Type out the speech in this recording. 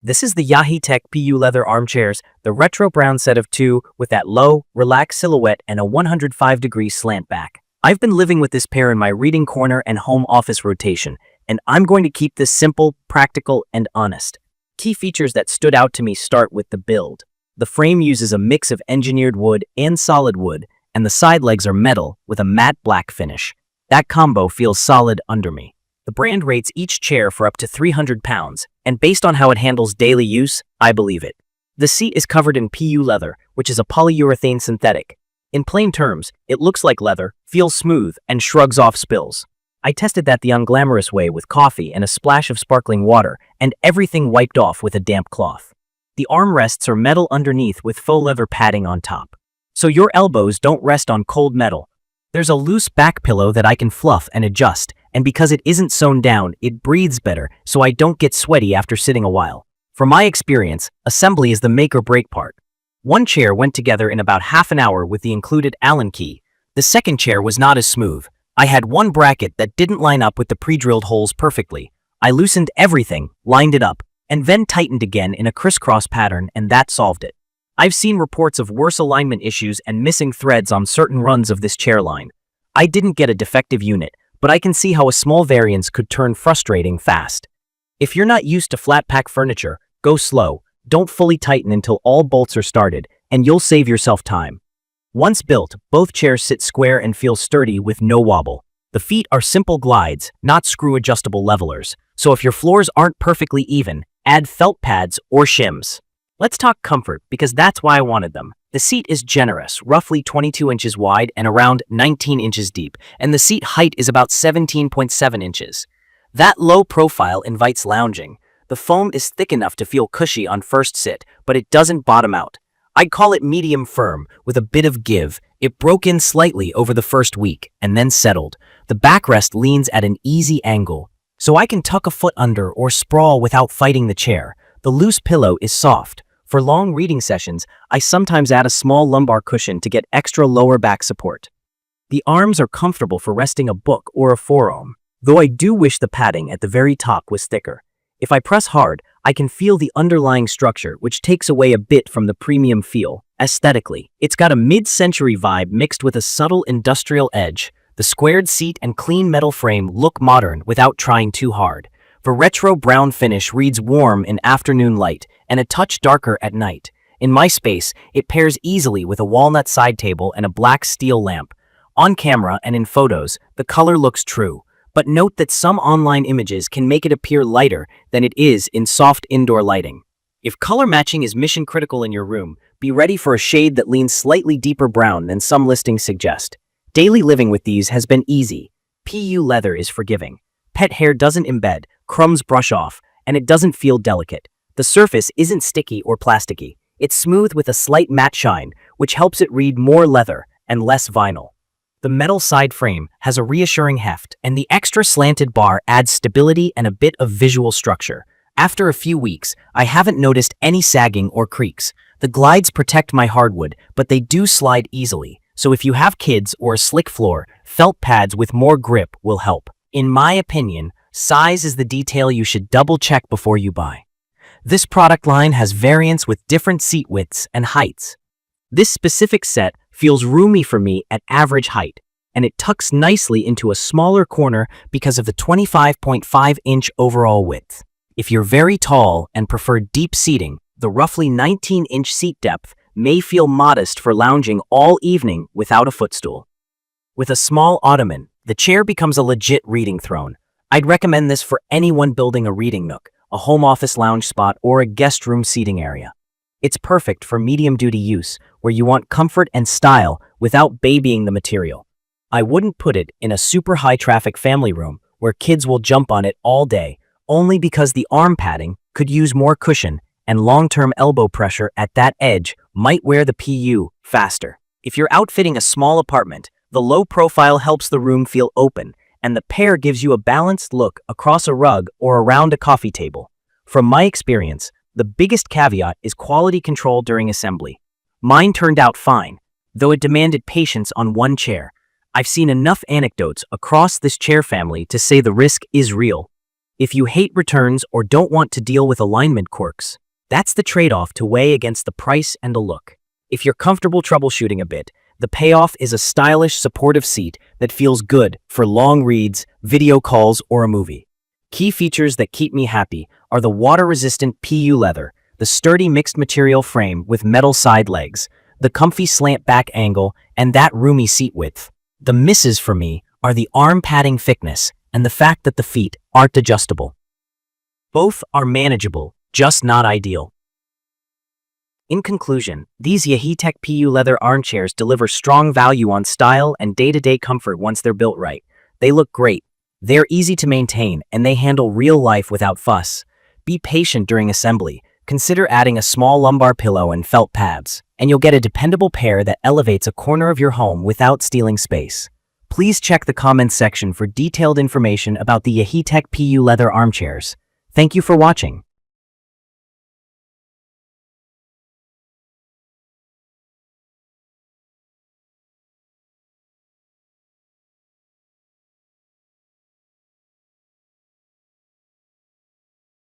This is the Yaheetech PU leather armchairs, the retro brown set of two with that low, relaxed silhouette and a 105-degree slant back. I've been living with this pair in my reading corner and home office rotation, and I'm going to keep this simple, practical, and honest. Key features that stood out to me start with the build. The frame uses a mix of engineered wood and solid wood, and the side legs are metal with a matte black finish. That combo feels solid under me. The brand rates each chair for up to 300 pounds, and based on how it handles daily use, I believe it. The seat is covered in PU leather, which is a polyurethane synthetic. In plain terms, it looks like leather, feels smooth, and shrugs off spills. I tested that the unglamorous way with coffee and a splash of sparkling water, and everything wiped off with a damp cloth. The armrests are metal underneath with faux leather padding on top, so your elbows don't rest on cold metal. There's a loose back pillow that I can fluff and adjust, and because it isn't sewn down, it breathes better, so I don't get sweaty after sitting a while. From my experience, assembly is the make or break part. One chair went together in about half an hour with the included Allen key. The second chair was not as smooth. I had one bracket that didn't line up with the pre-drilled holes perfectly. I loosened everything, lined it up, and then tightened again in a crisscross pattern, and that solved it. I've seen reports of worse alignment issues and missing threads on certain runs of this chair line. I didn't get a defective unit, but I can see how a small variance could turn frustrating fast. If you're not used to flat pack furniture, go slow, don't fully tighten until all bolts are started, and you'll save yourself time. Once built, both chairs sit square and feel sturdy with no wobble. The feet are simple glides, not screw-adjustable levelers, so if your floors aren't perfectly even, add felt pads or shims. Let's talk comfort, because that's why I wanted them. The seat is generous, roughly 22 inches wide and around 19 inches deep, and the seat height is about 17.7 inches. That low profile invites lounging. The foam is thick enough to feel cushy on first sit, but it doesn't bottom out. I'd call it medium firm, with a bit of give. It broke in slightly over the first week, and then settled. The backrest leans at an easy angle, so I can tuck a foot under or sprawl without fighting the chair. The loose pillow is soft. For long reading sessions, I sometimes add a small lumbar cushion to get extra lower back support. The arms are comfortable for resting a book or a forearm, though I do wish the padding at the very top was thicker. If I press hard, I can feel the underlying structure, which takes away a bit from the premium feel. Aesthetically, it's got a mid-century vibe mixed with a subtle industrial edge. The squared seat and clean metal frame look modern without trying too hard. The retro brown finish reads warm in afternoon light and a touch darker at night. In my space, it pairs easily with a walnut side table and a black steel lamp. On camera and in photos, the color looks true, but note that some online images can make it appear lighter than it is in soft indoor lighting. If color matching is mission critical in your room, be ready for a shade that leans slightly deeper brown than some listings suggest. Daily living with these has been easy. PU leather is forgiving. Pet hair doesn't embed, crumbs brush off, and it doesn't feel delicate. The surface isn't sticky or plasticky. It's smooth with a slight matte shine, which helps it read more leather and less vinyl. The metal side frame has a reassuring heft, and the extra slanted bar adds stability and a bit of visual structure. After a few weeks, I haven't noticed any sagging or creaks. The glides protect my hardwood, but they do slide easily. So if you have kids or a slick floor, felt pads with more grip will help. In my opinion, size is the detail you should double-check before you buy. This product line has variants with different seat widths and heights. This specific set feels roomy for me at average height, and it tucks nicely into a smaller corner because of the 25.5-inch overall width. If you're very tall and prefer deep seating, the roughly 19-inch seat depth may feel modest for lounging all evening without a footstool. With a small ottoman, the chair becomes a legit reading throne. I'd recommend this for anyone building a reading nook, a home office lounge spot, or a guest room seating area. It's perfect for medium-duty use, where you want comfort and style without babying the material. I wouldn't put it in a super high-traffic family room where kids will jump on it all day, only because the arm padding could use more cushion and long-term elbow pressure at that edge might wear the PU faster. If you're outfitting a small apartment, the low profile helps the room feel open, and the pair gives you a balanced look across a rug or around a coffee table. From my experience, the biggest caveat is quality control during assembly. Mine turned out fine, though it demanded patience on one chair. I've seen enough anecdotes across this chair family to say the risk is real. If you hate returns or don't want to deal with alignment quirks, that's the trade-off to weigh against the price and the look. If you're comfortable troubleshooting a bit, the payoff is a stylish, supportive seat that feels good for long reads, video calls, or a movie. Key features that keep me happy are the water-resistant PU leather, the sturdy mixed material frame with metal side legs, the comfy slant back angle, and that roomy seat width. The misses for me are the arm padding thickness and the fact that the feet aren't adjustable. Both are manageable, just not ideal. In conclusion, these Yaheetech PU leather armchairs deliver strong value on style and day-to-day comfort once they're built right. They look great, they're easy to maintain, and they handle real life without fuss. Be patient during assembly. Consider adding a small lumbar pillow and felt pads, and you'll get a dependable pair that elevates a corner of your home without stealing space. Please check the comments section for detailed information about the Yaheetech PU leather armchairs. Thank you for watching.